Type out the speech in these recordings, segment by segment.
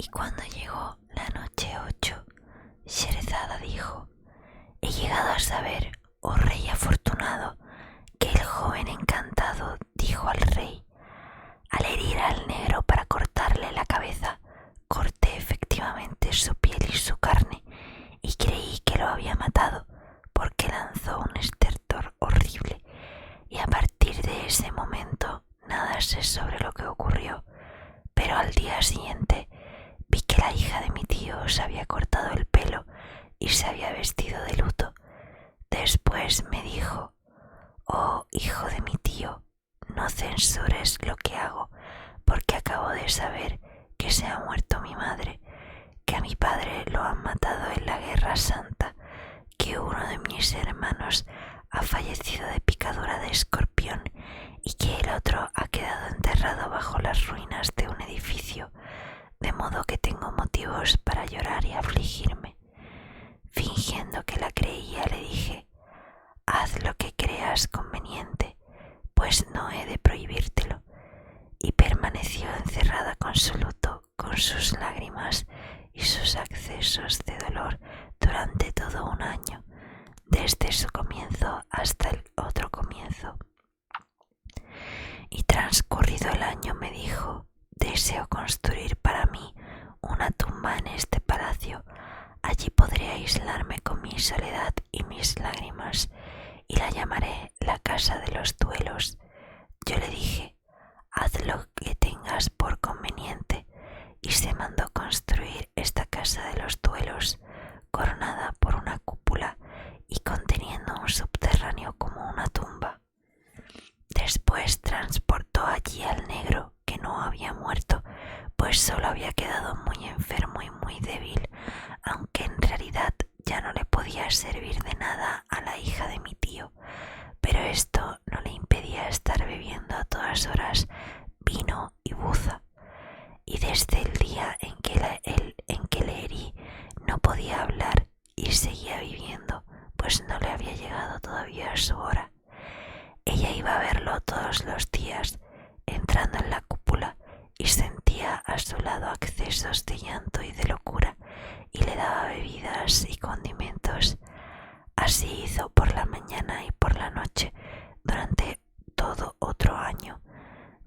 Y cuando llegó la noche 8, Sherazada dijo: he llegado a saber, oh rey afortunado, que el joven encantado dijo al rey: al herir al negro para cortarle la cabeza, corté efectivamente su piel y su carne, y creí que lo había matado, porque lanzó un estertor horrible, y a partir de ese momento nada sé sobre lo que ocurrió. Pero al día siguiente vi que la hija de mi tío se había cortado el pelo y se había vestido de luto. Después me dijo: oh hijo de mi tío, no censures lo que hago, porque acabo de saber que se ha muerto mi madre, que a mi padre lo han matado en la Guerra Santa, que uno de mis hermanos ha fallecido de picadura de escorpión y que el otro ha quedado enterrado bajo las ruinas de un edificio, de modo que tengo motivos para llorar y afligirme. Fingiendo que la creía, le dije: haz lo que creas conveniente, pues no he de prohibírtelo. Y permaneció encerrada con su luto, con sus lágrimas y sus accesos de dolor durante todo un año, desde su comienzo hasta el otro comienzo. Y transcurrido el año me dijo: deseo construir para mí una tumba en este palacio. Allí podré aislarme con mi soledad y mis lágrimas, y la llamaré la casa de los duelos. Yo le dije: haz lo que tengas por conveniente, y se mandó construir esta casa de los duelos, coronada por una cúpula y conteniendo un subterráneo como una tumba. Después transportó allí al negro, que no había muerto, pues solo había quedado muy enfermo y muy débil, aunque en realidad ya no le podía servir de nada a la hija de mi tío, pero esto no le impedía estar bebiendo a todas horas vino y buza. Y desde el día en que le herí no podía hablar y seguía viviendo, pues no le había llegado todavía su hora. Ella iba a verlo todos los días, entrando en la cúpula, y sentía a su lado accesos de llanto y de locura, y le daba bebidas y condimentos. Así hizo por la mañana y por la noche durante todo otro año.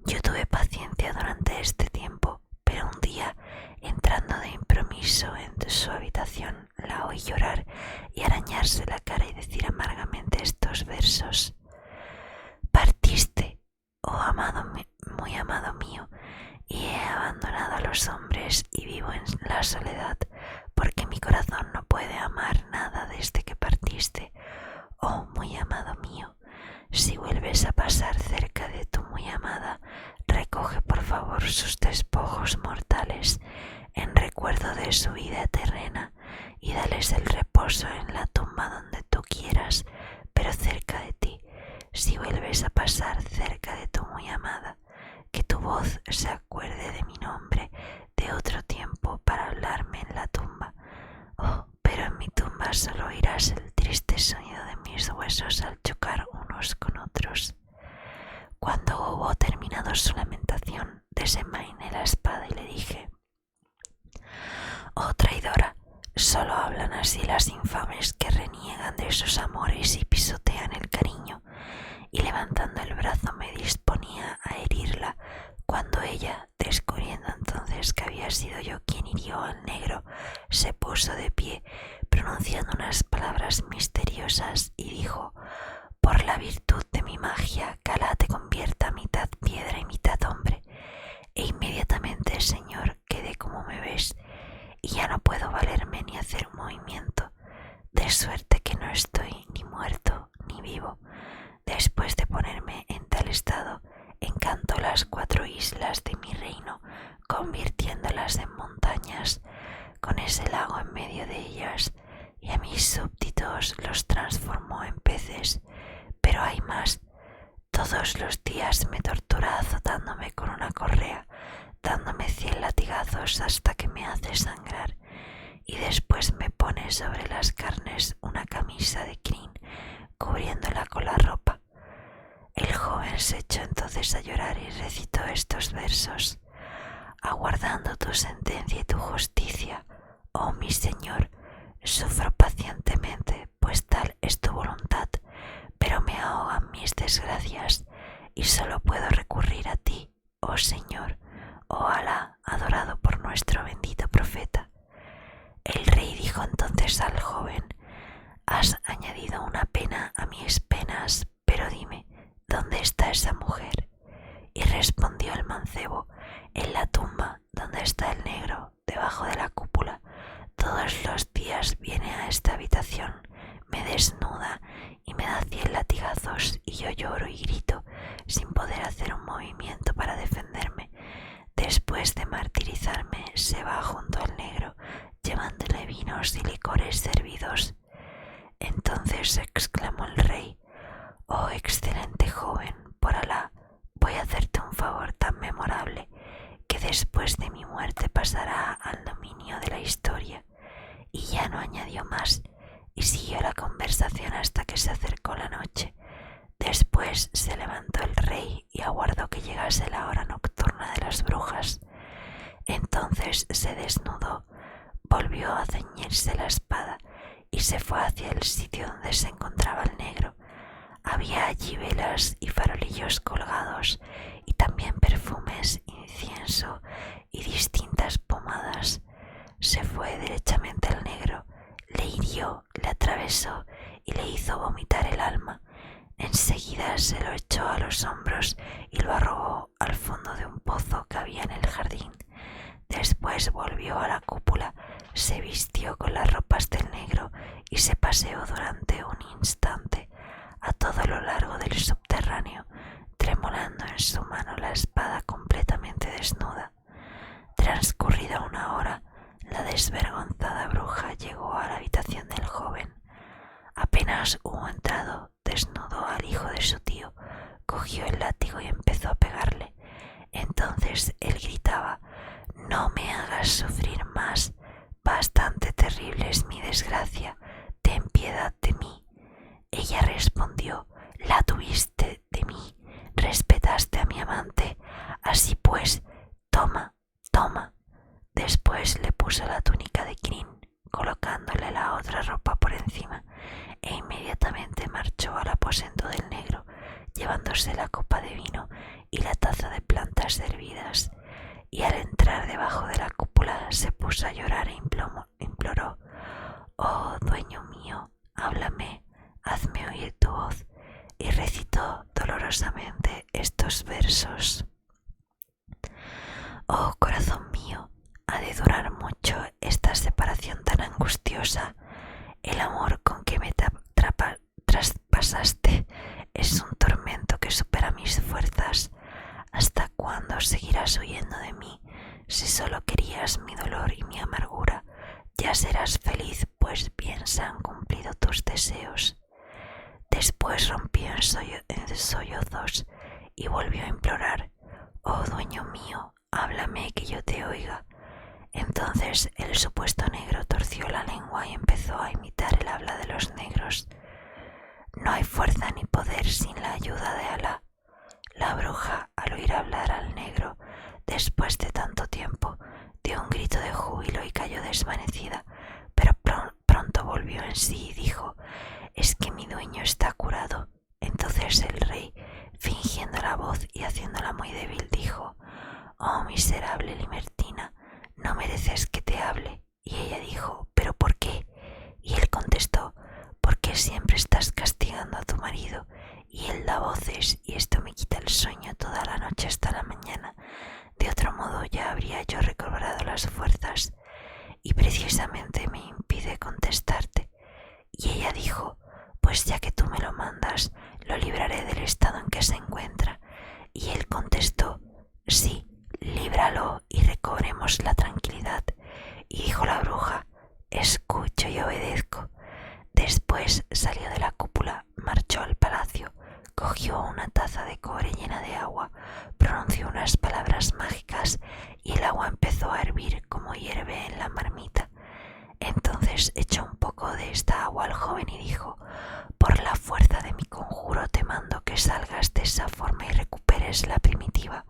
Yo tuve paciencia durante este tiempo, pero un día, entrando de improviso en su habitación, la oí llorar y arañarse la cara y decir amargamente estos versos: partiste, oh muy amado mío, y he abandonado a los hombres y vivo en la soledad, porque mi corazón no puede amar nada desde que partiste. Oh muy amado mío, si vuelves a pasar cerca de tu muy amada, recoge por favor sus despojos mortales en recuerdo de su vida terrena, y dales el reposo en la tumba donde tú quieras, pero cerca de ti. Si vuelves a pasar cerca de tu muy amada, que tu voz se acuerde de mi nombre de otro tiempo para hablarme en la tumba. Oh, pero en mi tumba solo oirás el triste sonido de mis huesos al chocar unos con otros. Cuando hubo terminado su lamentación, desenvainé la espada y le dije: oh traidora, solo hablan así las infames que reniegan de sus amores y pisotean el cariño. Y levantando el brazo me disponía a herirla, cuando ella, descubriendo entonces que había sido yo quien hirió al negro, se puso de pie, pronunciando unas palabras misteriosas, y dijo: por la virtud de mi magia, que Alá te convierta mitad piedra y mitad hombre. E inmediatamente, Señor, quedé como me ves, y ya no puedo valerme ni hacer un movimiento, de suerte que no estoy ni muerto ni vivo. Después de ponerme en tal estado, encantó las 4 islas de mi reino, convirtiéndolas en montañas, con ese lago en medio de ellas, y a mis súbditos los transformó en peces. Pero hay más: todos los días me tortura azotándome con una correa, dándome 100 latigazos hasta que me hace sangrar, y después me pone sobre las carnes una camisa de crin, cubriéndola con la ropa. El joven se echó entonces a llorar y recitó estos versos: aguardando tu sentencia y tu Dijo entonces al joven: has añadido una pena a mis penas, pero dime, ¿dónde está esa mujer? Y respondió el mancebo: en la tumba donde está el negro, debajo de la cúpula. Todos los días viene a esta habitación, me desnuda y me da 100 latigazos, y yo lloro y grito sin poder hacer un movimiento para defenderme. Después de martirizarme, se va junto al negro, llevándole vinos y licores servidos. Entonces exclamó el rey: oh excelente joven, por Alá, voy a hacerte un favor tan memorable que después de mi muerte pasará al dominio de la historia. Y ya no añadió más, y siguió la conversación hasta que se acercó la noche. Después se levantó el rey y aguardó que llegase la hora nocturna de las brujas. Entonces se desnudó, volvió a ceñirse la espada y se fue hacia el sitio donde se encontraba el negro. Había allí velas y farolillos colgados, y también perfumes, incienso y distintas pomadas. Se fue derechamente al negro, le hirió, le atravesó y le hizo vomitar el alma. Enseguida se lo echó a los hombros y lo arrojó al fondo de un pozo que había en el jardín. Después volvió a la cúpula, se vistió con las ropas del negro y se paseó durante un instante a todo lo largo del subterráneo, tremolando en su mano la espada completamente desnuda. Transcurrida una hora, la desvergonzada bruja llegó a la habitación del joven. Apenas hubo entrado, desnudó al hijo de su tío, cogió el látigo y empezó a pegarle. Entonces él gritaba: no me hagas sufrir más, bastante terrible es mi desgracia, ten piedad de mí. Ella respondió: la tuviste de mí, respetaste a mi amante, así pues, toma, toma. Después le puso la túnica de crin, colocándole la otra ropa por encima, e inmediatamente marchó al aposento del negro, llevándose la copa de vino y la taza de plantas hervidas. Y al entrar debajo de la cúpula se puso a llorar e imploró: oh dueño mío, háblame, hazme oír tu voz. Y recitó dolorosamente estos versos: oh corazón mío, ha de durar mucho esta separación tan angustiosa. El amor con que me traspasaste es un tormento que supera mis fuerzas. ¿Hasta cuándo seguirás huyendo de mí? Si solo querías mi dolor y mi amargura, ya serás feliz, pues bien se han cumplido tus deseos. Después rompió en sollozos y volvió a implorar: oh dueño mío, háblame que yo te oiga. Entonces el supuesto negro torció la lengua y empezó a imitar el habla de los negros. No hay fuerza ni poder sin la ayuda de Alá. La bruja, al oír hablar al negro después de tanto tiempo, dio un grito de júbilo y cayó desvanecida, pero pronto volvió en sí y dijo: es que mi dueño está curado. Entonces el rey, fingiendo la voz y haciéndola muy débil, dijo: oh miserable libertina, no mereces que te hable. Y ella dijo: ¿pero por qué? Y él contestó: porque siempre estás castigando a tu marido, y él da voces, y esto me quita el sueño toda la noche hasta la mañana. De otro modo ya habría yo recobrado las fuerzas, y precisamente me impide contestarte. Y ella dijo: pues ya que tú me lo mandas, lo libraré del estado en que se encuentra. Y él contestó: sí, líbralo y recobremos la tranquilidad. Y dijo la bruja: escucho y obedezco. Después salió de la cúpula, marchó al palacio, cogió una taza de cobre llena de agua, pronunció unas palabras mágicas y el agua empezó a hervir como hierve en la marmita. Entonces echó un poco de esta agua al joven y dijo: por la fuerza de mi conjuro te mando que salgas de esa forma y recuperes la primitiva.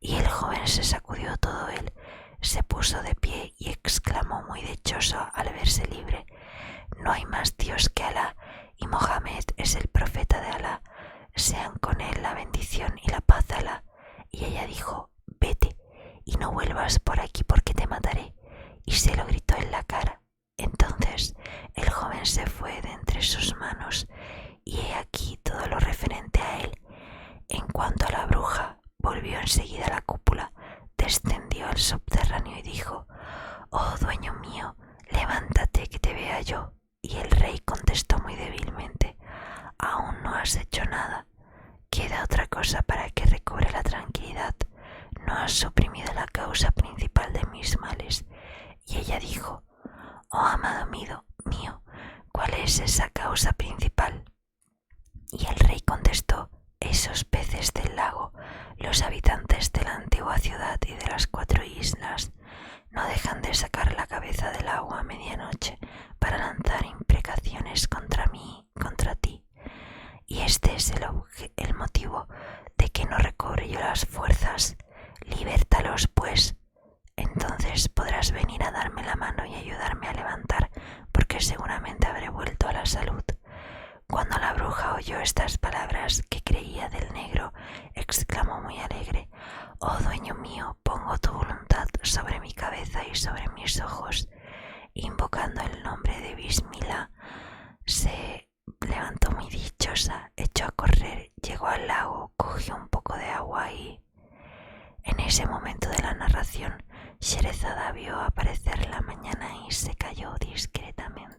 Y el joven se sacudió todo él, se puso de pie y exclamó muy dichoso al verse libre: no hay más Dios que Alá, y Mohamed es el profeta de Alá, sean con él la bendición y la paz de Alá. Y ella dijo: vete y no vuelvas por aquí porque te mataré. Y se lo gritó en la cara. Entonces calló, y el rey contestó muy débilmente: aún no has hecho nada. Queda otra cosa para que recobre la tranquilidad. No has suprimido la causa principal de mis males. Y ella dijo: oh amado mío, ¿cuál es esa causa principal? Y el rey contestó: esos peces del lago, los habitantes de la antigua ciudad y de las 4 islas, no dejan de sacar la cabeza del agua a medianoche para lanzar imprecaciones contra mí, contra ti. Y este es el motivo de que no recobre yo las fuerzas. Libértalos, pues. Entonces podrás venir a darme la mano y ayudarme a levantar, porque seguramente habré vuelto a la salud. Cuando la bruja oyó estas palabras, que creía del negro, exclamó muy alegre: oh dueño mío, pongo tu voluntad sobre mi cabeza y sobre mis ojos. Invocando el nombre de Bismillah, se levantó muy dichosa, echó a correr, llegó al lago, cogió un poco de agua y... En ese momento de la narración, Sherezada vio aparecer la mañana y se calló discretamente.